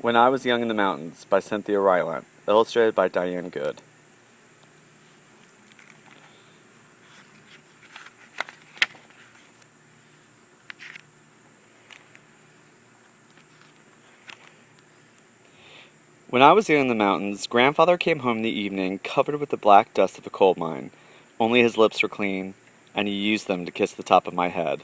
When I Was Young in the Mountains by Cynthia Rylant, illustrated by Diane Good. When I was young in the mountains, Grandfather came home in the evening covered with the black dust of a coal mine. Only his lips were clean, and he used them to kiss the top of my head.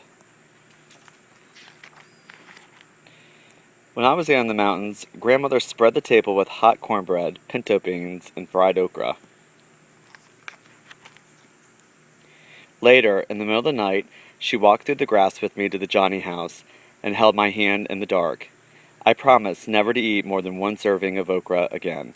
When I was young in the mountains, Grandmother spread the table with hot cornbread, pinto beans, and fried okra. Later, in the middle of the night, she walked through the grass with me to the Johnny house and held my hand in the dark. I promised never to eat more than one serving of okra again.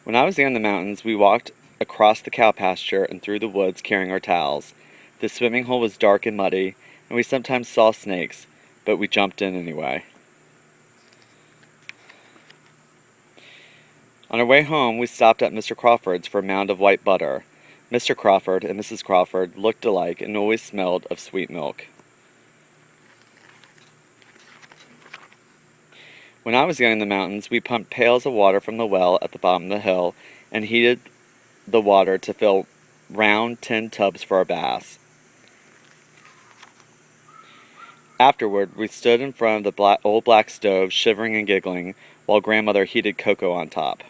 When I was young in the mountains, we walked across the cow pasture and through the woods carrying our towels. The swimming hole was dark and muddy, and we sometimes saw snakes, but we jumped in anyway. On our way home, we stopped at Mr. Crawford's for a mound of white butter. Mr. Crawford and Mrs. Crawford looked alike and always smelled of sweet milk. When I was young in the mountains, we pumped pails of water from the well at the bottom of the hill and heated the water to fill round tin tubs for our baths. Afterward, we stood in front of the old black stove, shivering and giggling, while Grandmother heated cocoa on top.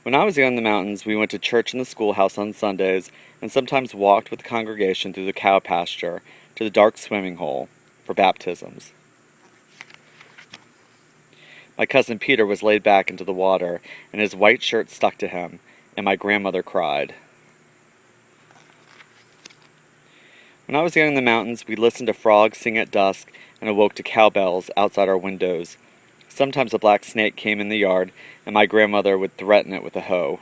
When I was young in the mountains, we went to church in the schoolhouse on Sundays and sometimes walked with the congregation through the cow pasture to the dark swimming hole for baptisms. My cousin Peter was laid back into the water, and his white shirt stuck to him, and my grandmother cried. When I was young in the mountains, we listened to frogs sing at dusk and awoke to cowbells outside our windows. Sometimes a black snake came in the yard, and my grandmother would threaten it with a hoe.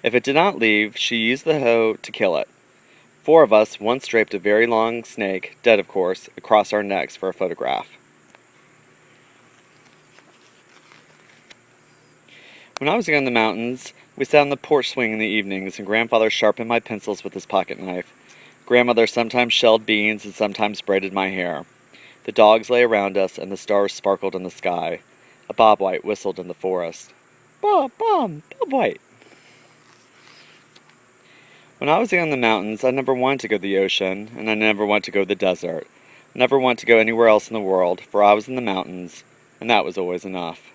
If it did not leave, she used the hoe to kill it. 4 of us once draped a very long snake, dead of course, across our necks for a photograph. When I was young in the mountains, we sat on the porch swing in the evenings, and Grandfather sharpened my pencils with his pocket knife. Grandmother sometimes shelled beans and sometimes braided my hair. The dogs lay around us, and the stars sparkled in the sky. A bobwhite whistled in the forest. Bobwhite. When I was young in the mountains, I never wanted to go to the ocean, and I never wanted to go to the desert. I never wanted to go anywhere else in the world, for I was in the mountains, and that was always enough.